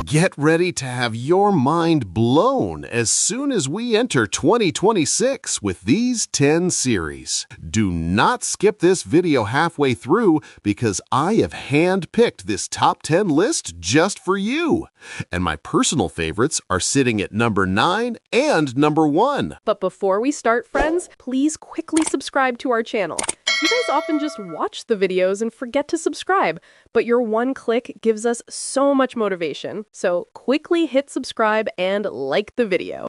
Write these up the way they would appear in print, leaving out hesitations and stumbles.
Get ready to have your mind blown as soon as we enter 2026 with these 10 series. Do not skip this video halfway through because I have hand-picked this top 10 list just for you. And my personal favorites are sitting at number 9 and number 1. But before we start, friends, please quickly subscribe to our channel. You guys often just watch the videos and forget to subscribe, but your one click gives us so much motivation. So quickly hit subscribe and like the video.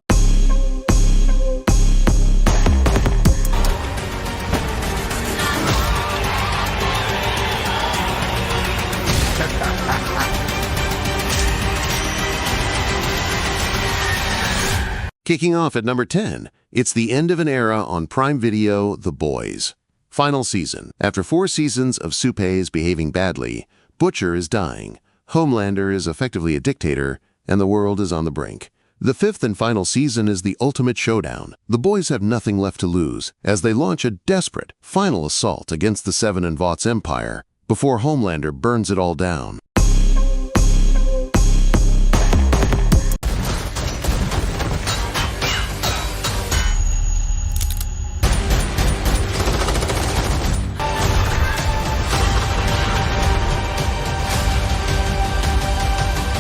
Kicking off at number 10, it's the end of an era on Prime Video, The Boys. Final season. After 4 seasons of Soupes behaving badly, Butcher is dying, Homelander is effectively a dictator, and the world is on the brink. The 5th and final season is the ultimate showdown. The boys have nothing left to lose as they launch a desperate, final assault against the Seven and Vought's empire before Homelander burns it all down.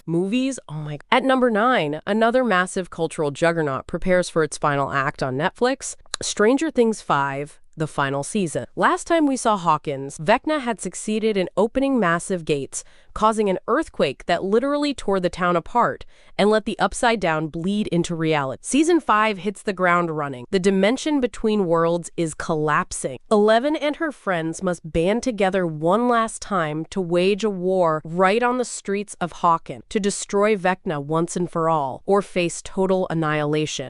Movies? Oh my. At number 9, another massive cultural juggernaut prepares for its final act on Netflix, Stranger Things 5, the final season. Last time we saw Hawkins, Vecna had succeeded in opening massive gates, causing an earthquake that literally tore the town apart and let the Upside Down bleed into reality. Season 5 hits the ground running. The dimension between worlds is collapsing. Eleven and her friends must band together one last time to wage a war right on the streets of Hawkins to destroy Vecna once and for all, or face total annihilation.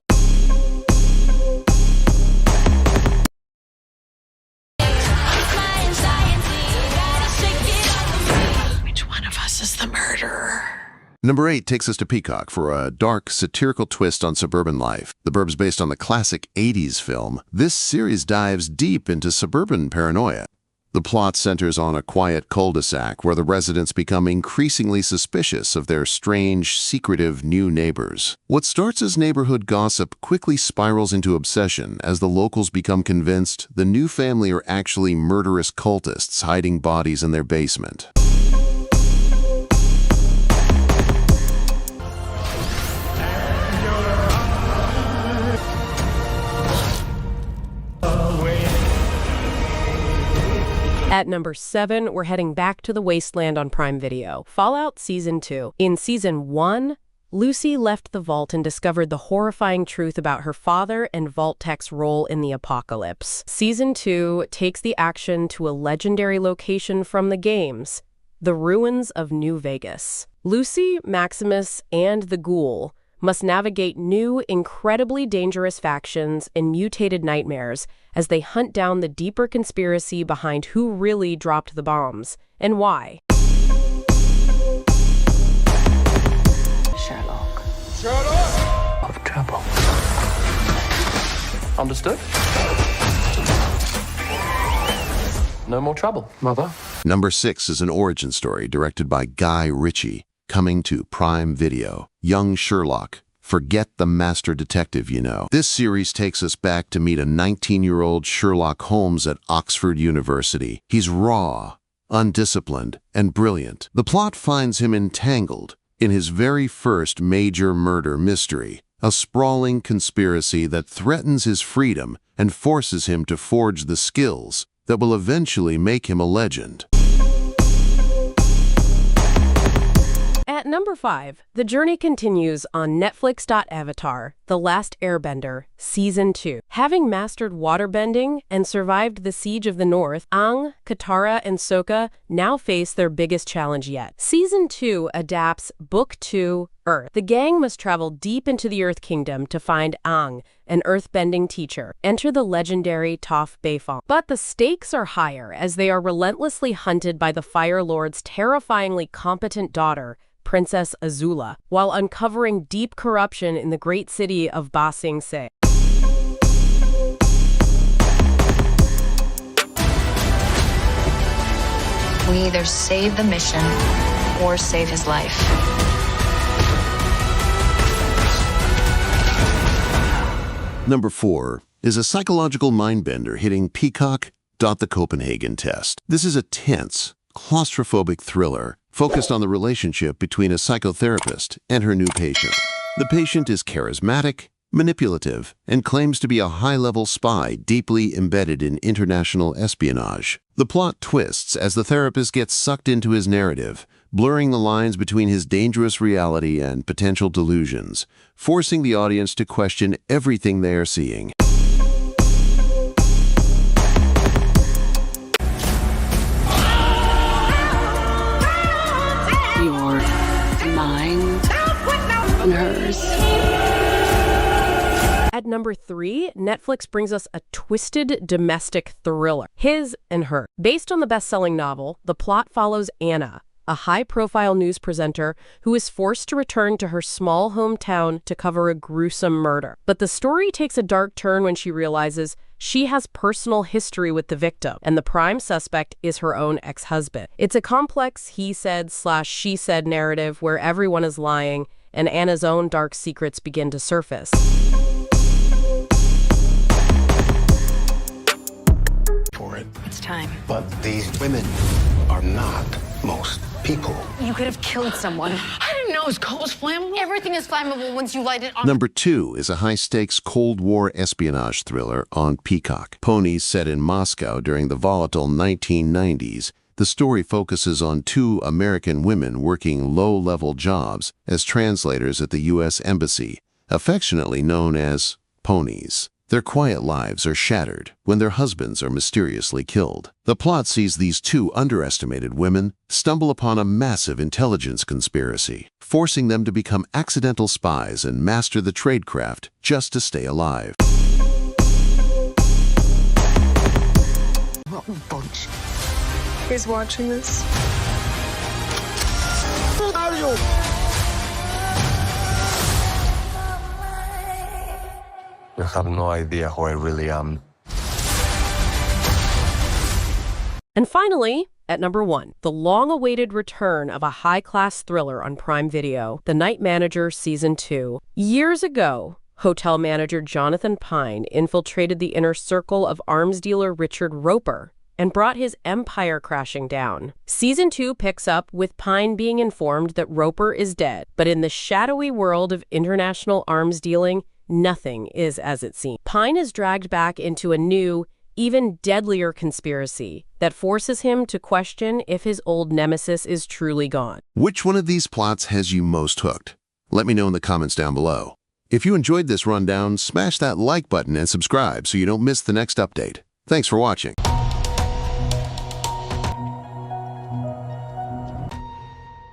Is the murderer. Number 8 takes us to Peacock for a dark, satirical twist on suburban life. The Burb's based on the classic 80s film. This series dives deep into suburban paranoia. The plot centers on a quiet cul-de-sac where the residents become increasingly suspicious of their strange, secretive new neighbors. What starts as neighborhood gossip quickly spirals into obsession as the locals become convinced the new family are actually murderous cultists hiding bodies in their basement. At number 7, we're heading back to the wasteland on Prime Video. Fallout Season 2. In Season 1, Lucy left the vault and discovered the horrifying truth about her father and Vault Tech's role in the apocalypse. Season 2 takes the action to a legendary location from the games, the ruins of New Vegas. Lucy, Maximus, and the Ghoul must navigate new, incredibly dangerous factions and mutated nightmares as they hunt down the deeper conspiracy behind who really dropped the bombs and why. Sherlock. Of trouble. Understood? No more trouble, Mother. Number 6 is an origin story directed by Guy Ritchie, coming to Prime Video. Young Sherlock. Forget the master detective, you know. This series takes us back to meet a 19-year-old Sherlock Holmes at Oxford University. He's raw, undisciplined, and brilliant. The plot finds him entangled in his very first major murder mystery, a sprawling conspiracy that threatens his freedom and forces him to forge the skills that will eventually make him a legend. At number 5, the journey continues on Netflix.Avatar, The Last Airbender, Season 2. Having mastered waterbending and survived the Siege of the North, Aang, Katara, and Sokka now face their biggest challenge yet. Season 2 adapts Book 2, Earth. The gang must travel deep into the Earth Kingdom to find Aang, an earthbending teacher. Enter the legendary Toph Beifong. But the stakes are higher as they are relentlessly hunted by the Fire Lord's terrifyingly competent daughter, Princess Azula, while uncovering deep corruption in the great city of Ba Sing Se. We either save the mission or save his life. Number 4 is a psychological mindbender hitting Peacock, The Copenhagen Test. This is a tense, claustrophobic thriller focused on the relationship between a psychotherapist and her new patient. The patient is charismatic, manipulative, and claims to be a high-level spy deeply embedded in international espionage. The plot twists as the therapist gets sucked into his narrative, blurring the lines between his dangerous reality and potential delusions, forcing the audience to question everything they are seeing. Your mind and hers. At number 3, Netflix brings us a twisted domestic thriller, His and Her. Based on the best-selling novel, the plot follows Anna, a high-profile news presenter who is forced to return to her small hometown to cover a gruesome murder. But the story takes a dark turn when she realizes she has personal history with the victim, and the prime suspect is her own ex-husband. It's a complex he-said/she-said narrative where everyone is lying, and Anna's own dark secrets begin to surface. For it. It's time. But these women are not most people. You could have killed someone. I didn't know his coat was flammable. Everything is flammable once you light it on. Number 2 is a high-stakes Cold War espionage thriller on Peacock. Ponies set in Moscow during the volatile 1990s, the story focuses on 2 American women working low-level jobs as translators at the U.S. Embassy, affectionately known as ponies. Their quiet lives are shattered when their husbands are mysteriously killed. The plot sees these 2 underestimated women stumble upon a massive intelligence conspiracy, forcing them to become accidental spies and master the tradecraft just to stay alive. Rotten bunch. Who's watching this? You have no idea who I really am. And finally, at number 1, the long-awaited return of a high-class thriller on Prime Video, The Night Manager Season 2. Years ago, hotel manager Jonathan Pine infiltrated the inner circle of arms dealer Richard Roper and brought his empire crashing down. Season 2 picks up with Pine being informed that Roper is dead, but in the shadowy world of international arms dealing, nothing is as it seems. Pine is dragged back into a new, even deadlier conspiracy that forces him to question if his old nemesis is truly gone. Which one of these plots has you most hooked? Let me know in the comments down below. If you enjoyed this rundown, smash that like button and subscribe so you don't miss the next update. Thanks for watching.